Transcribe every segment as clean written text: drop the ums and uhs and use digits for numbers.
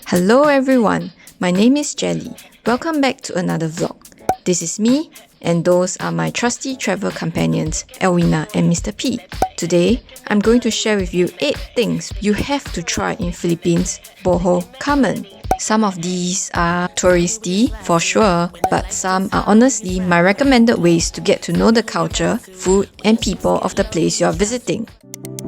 Hello everyone, my name is Jelly. Welcome back to another vlog. This is me, and those are my trusty travel companions, Elwina and Mr. P. Today, I'm going to share with you 8 things you have to try in Philippines, Bohol, Carmen. Some of these are touristy, for sure, but some are honestly my recommended ways to get to know the culture, food, and people of the place you're visiting.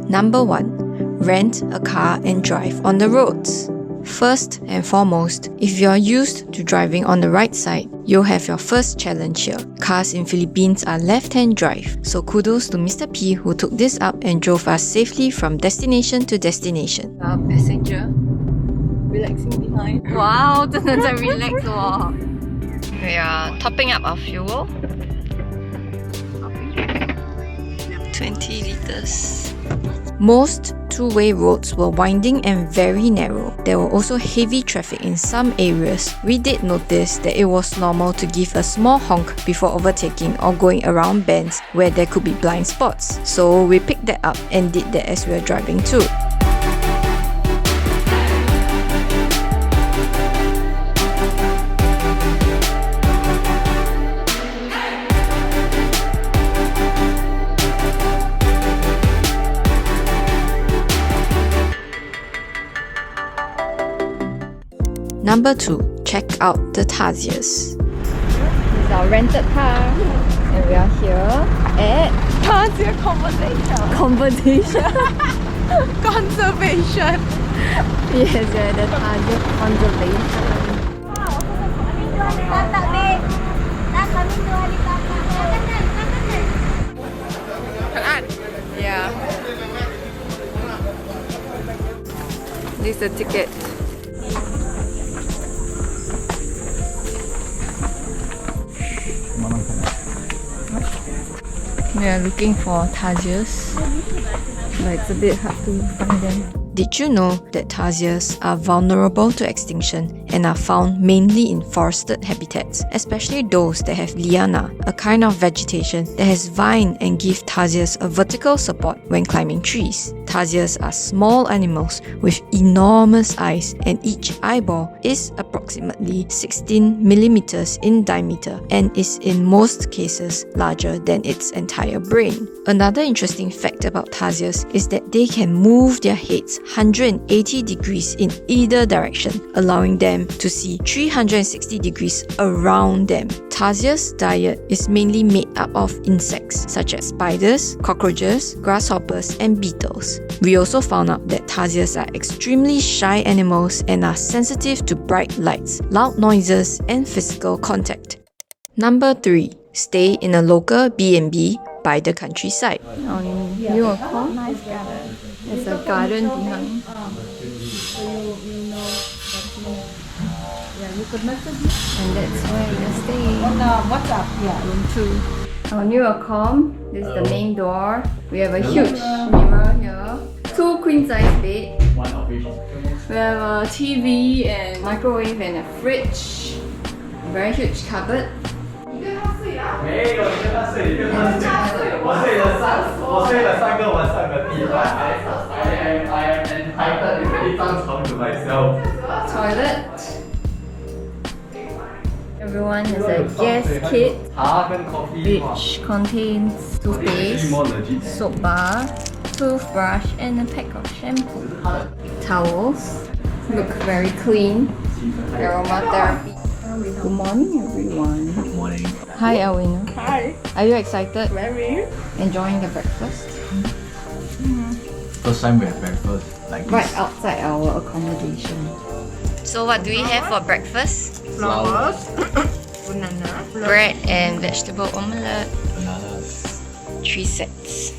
Number 1. Rent a car and drive on the roads. First and foremost, if you're used to driving on the right side, you'll have your first challenge here. Cars in Philippines are left-hand drive, so kudos to Mr. P who took this up and drove us safely from destination to destination. Our passenger relaxing behind. Wow, 真的在 relax 哦. We are topping up our fuel. 20 liters. Most two-way roads were winding and very narrow. There were also heavy traffic in some areas. We did notice that it was normal to give a small honk before overtaking or going around bends where there could be blind spots. So we picked that up and did that as we were driving too. Number 2. Check out the Tazias. This is our rented car and we are here at Tazia conversation. Conservation. Yes, we're at the Tazia Conservation. Yeah. This is the ticket. We are looking for Tazias, but it's a bit hard to find them. Did you know that Tazias are vulnerable to extinction and are found mainly in forested habitats, especially those that have liana, a kind of vegetation that has vine and give Tazias a vertical support when climbing trees. Tazias are small animals with enormous eyes, and each eyeball is approximately 16 millimeters in diameter and is in most cases larger than its entire brain. Another interesting fact about Tazias is that they can move their heads 180 degrees in either direction, allowing them to see 360 degrees around them. Tazias' diet is mainly made up of insects such as spiders, cockroaches, grasshoppers, and beetles. We also found out that Tazias are extremely shy animals and are sensitive to bright lights, loud noises, and physical contact. Number 3. Stay in a local BMB by the countryside. You are called? Nice garden. There's a garden behind. Yeah, you could message me. And that's where you're staying. What's up? Yeah. Room 2. Our new accom. This is the main door. We have a huge mirror here. 2 queen-size beds. One operation. We have a TV and microwave and a fridge. Very huge cupboard. 没有，你跟他睡，你跟他睡。我睡了3个晚上的地板。I am entitled to 一张床 to myself. Toilet. Everyone has a gas kit, 茶跟 coffee which contains toothpaste, soap bar, toothbrush, and a pack of shampoo. Towels look very clean. Aromatherapy. Good morning, everyone. Good morning. Hi, Elwina. Hi. Are you excited? Very. Enjoying the breakfast? First time we have breakfast like this. Right outside our accommodation. So what do we have for breakfast? Flowers. Banana, bread and vegetable omelette. Bananas. 3 sets.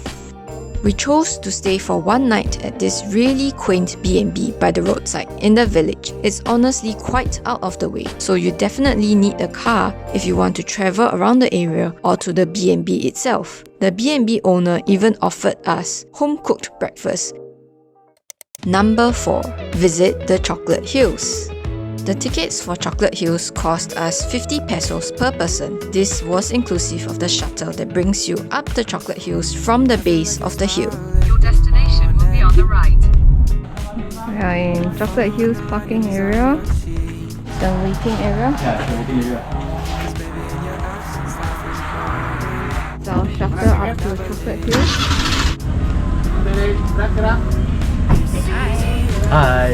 We chose to stay for one night at this really quaint B&B by the roadside in the village. It's honestly quite out of the way, so you definitely need a car if you want to travel around the area or to the B&B itself. The B&B owner even offered us home-cooked breakfast. Number 4. Visit the Chocolate Hills. The tickets for Chocolate Hills cost us 50 pesos per person. This was inclusive of the shuttle that brings you up the Chocolate Hills from the base of the hill. Your destination will be on the right. We are in Chocolate Hills parking area. The waiting area. Yeah, the waiting area. So I'll shuttle up to Chocolate Hills. Hi.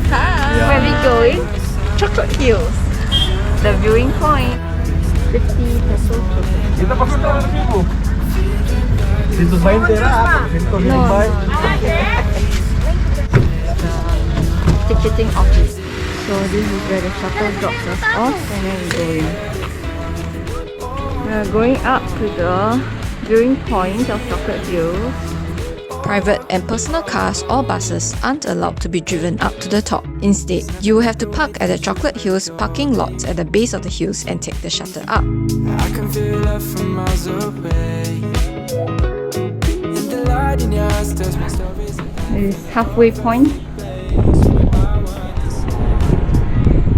Hi! Where are we going? Chocolate Hills. The viewing point. 50 pesos. Kita pasok tayo ng Cebu. Dito ba yung tera? Dito No, no. Ticketing office. So this is where the shuttle drops us off and then we go in. We are going up to the viewing point of Chocolate Hills. Private and personal cars or buses aren't allowed to be driven up to the top. Instead, you will have to park at the Chocolate Hills parking lots at the base of the hills and take the shuttle up. I can feel love from miles away. And the light in your eyes tells me stories. This is halfway point.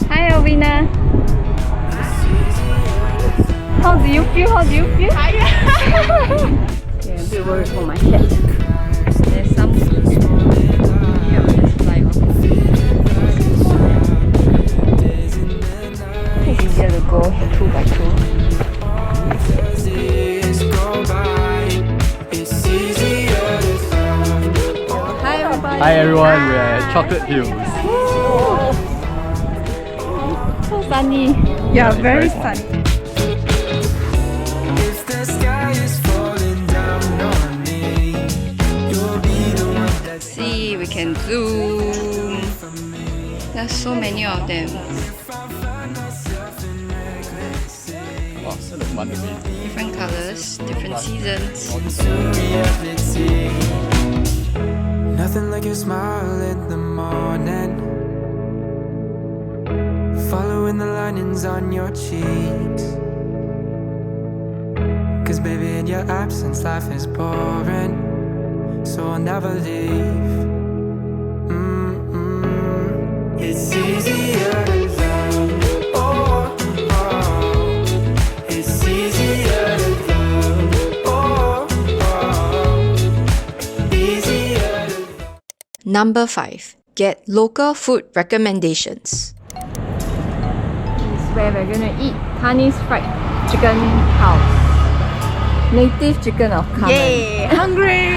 Hi Alvina. How do you feel? How do you feel? Okay, a bit worried for my head. There's some. Yeah, I'll just fly off. It's easier to go 2 by 2. Hi everybody. Hi everyone, we're at Chocolate Hills. So sunny. Yeah, very sunny. If the sky is falling down on me, you'll be the one that's See, we can zoom. There's so many of them. Oh, so look fun to me. Different colors, different seasons. reality. Nothing like your smile in the morning, following the linings on your cheeks. Cause baby, in your absence life is boring, so I'll never leave. It's easier to love. Oh, oh. It's easier to love. Oh, oh. Easier to love. Number 5. Get local food recommendations. This is where we're gonna eat Tani's fried chicken house. Native chicken of Carmen. Yay! Hungry!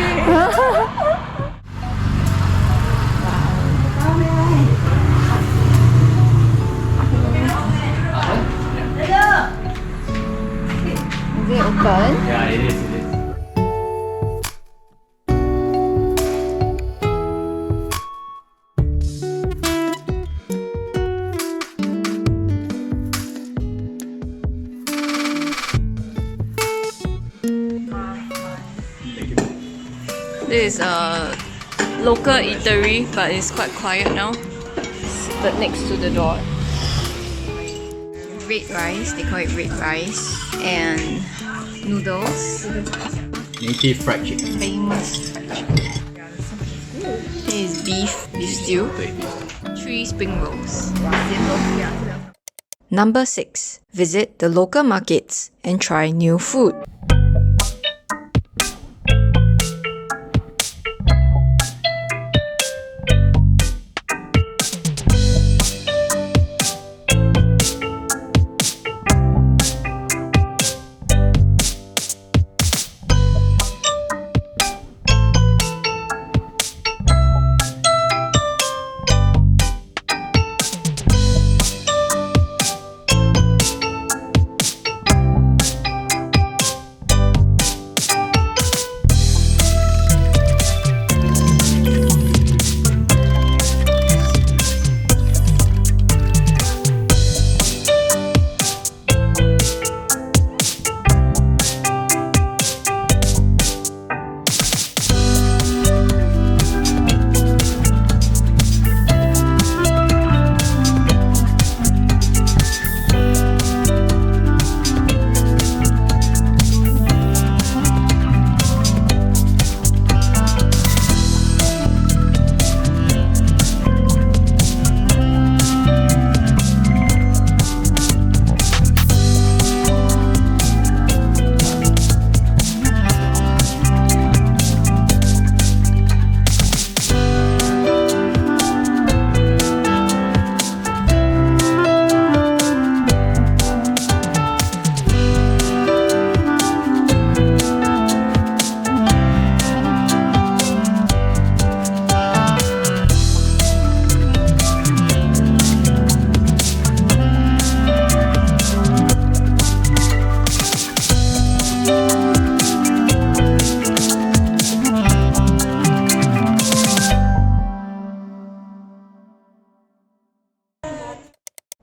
Is it open? Yeah, it is. This is a local eatery, but it's quite quiet now. But next to the door. Red rice, they call it red rice, and noodles. Native fried chicken. Famous fried chicken. This is beef stew. 3 spring rolls. Number 6. Visit the local markets and try new food.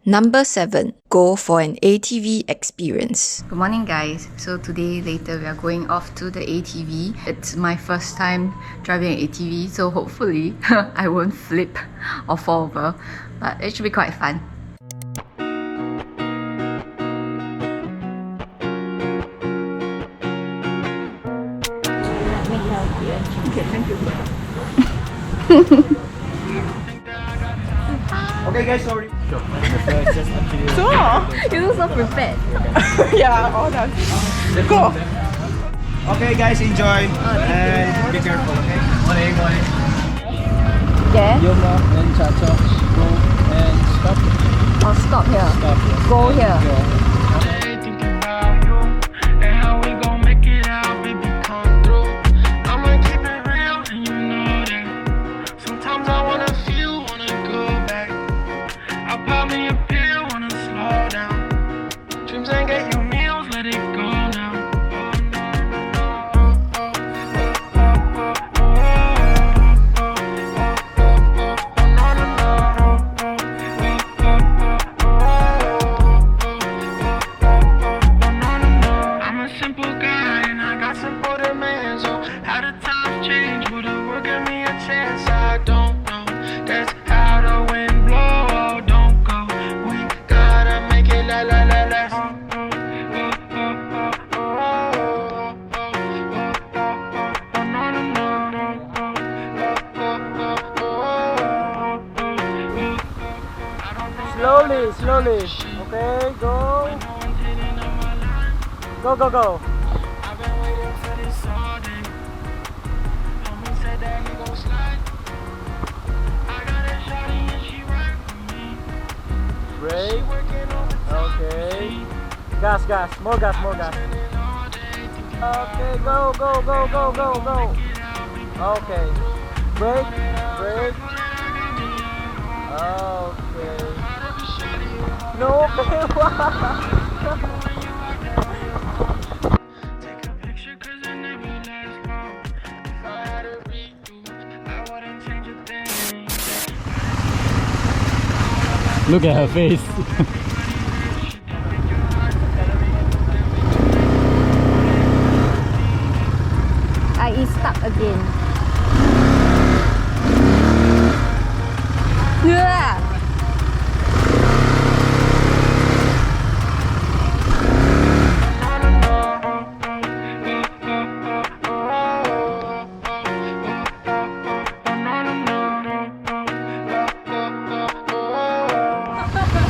Number 7. Go for an ATV experience. Good morning guys. So today later we are going off to the ATV. It's my first time driving an ATV, so hopefully I won't flip or fall over, but it should be quite fun. Okay, thank you. Okay guys, sorry. You look so prepared. Yeah, all done. Go. Okay guys, enjoy and be careful, okay? Morning. Yeah? Yuma and Cha-Cha, go and stop. Or stop here. Stop, yes. Go here. Thinking about you and how we gon' make it out, baby, come through. I'ma keep it real and you know that. Sometimes I wanna feel, wanna go back. I'll pop me a pill, wanna slow down. Dreams ain't get you meals, let it go now. Slowly. Okay, go. Go. I've been waiting for this all day. Homie said that he gon' slide. I got a shawty and she right with me. Brake. She working overtime. Okay. Gas. More gas. Spending all day thinking Okay, go. Okay. Brake. Okay. No, okay. take a picture 'cause it never lasts long. If I had to redo, I wouldn't change a thing. Look at her face. I is stuck again. Yeah.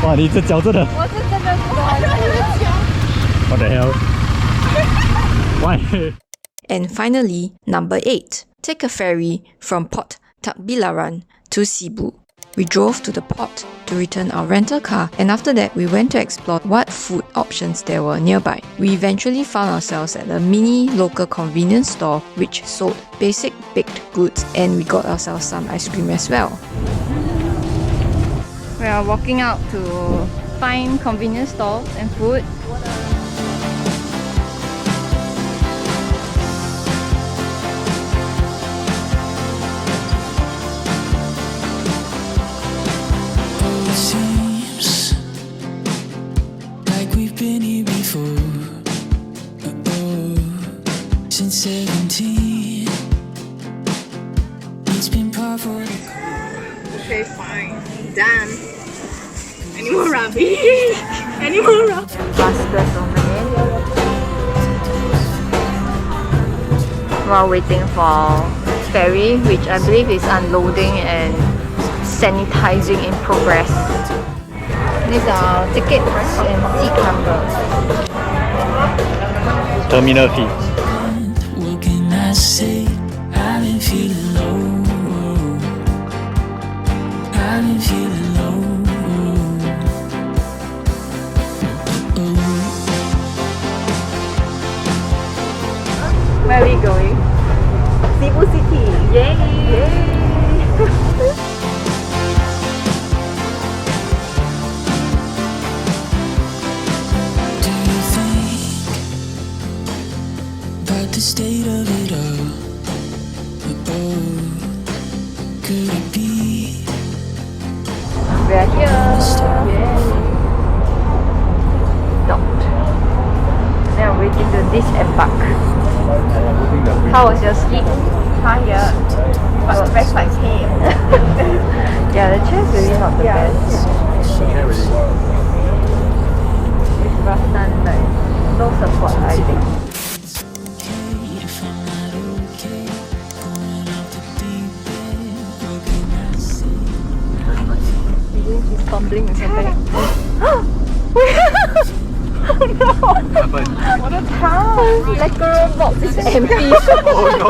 Wow, 你这脚真的。我是真的不好意思。 What the hell? Why? And finally, number 8. Take a ferry from Port Tagbilaran to Cebu. We drove to the port to return our rental car, and after that we went to explore what food options there were nearby. We eventually found ourselves at a mini local convenience store which sold basic baked goods, and we got ourselves some ice cream as well. We are walking out to find convenience stores and food. It seems like we've been here before. Since 17, it's been par for the Okay, fine. Done. Any more rubbish? Any more rubbish? Buskers over here. While waiting for ferry, which I believe is unloading and sanitizing in progress. These are tickets and seat numbers. Terminal fee. What can I say? I've been feeling low. I've been feeling low. Where are we going? Cebu City. Yay! Do you think about the state of it all? Oh, could it be? We are here. docked. Then I'm waiting to disembark. How was your sleep? Tired. But the back's like pain. Yeah, the chair's really not the best. It's rattan, like no support, I think. He's fumbling with your bag. What a town! Like a box is empty. Oh no.